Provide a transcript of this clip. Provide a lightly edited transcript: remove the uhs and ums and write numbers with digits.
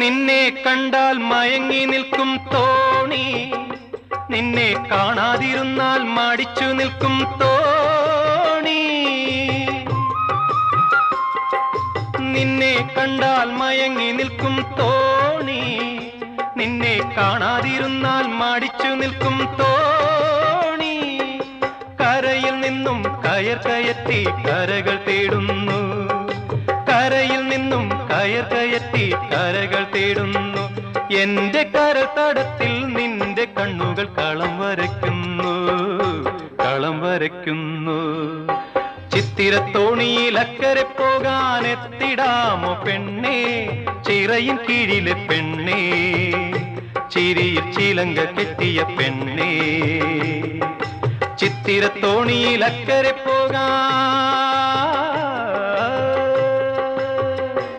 നിന്നെ കണ്ടാൽ മയങ്ങി നിൽക്കും തോണി, നിന്നെ കാണാതിരുന്നാൽ മടിച്ചു നിൽക്കും തോണി. നിന്നെ കണ്ടാൽ മയങ്ങി നിൽക്കും തോണി, നിന്നെ കാണാതിരുന്നാൽ മടിച്ചു നിൽക്കും തോണി. കരയിൽ നിന്നും കയർ കയറ്റി കരകൾ തേടുന്നു, കരയിൽ നിന്നും കയർ കയറ്റി കരകൾ തേടുന്നു. എന്റെ കരതടത്തിൽ നിന്റെ കണ്ണുകൾ കളം വരയ്ക്കുന്നു, കളം വരയ്ക്കുന്നു. ചിത്തിരത്തോണിയിൽ അക്കരെ പോകാൻ എത്തിടാമോ പെണ്ണേ, ചിറയിൻ കീഴിലെ പെണ്ണേ, ചിരിയിൽ ചിലങ്ക കെട്ടിയ പെണ്ണേ. ചിത്തിരത്തോണിയിൽ അക്കരെ പോകാൻ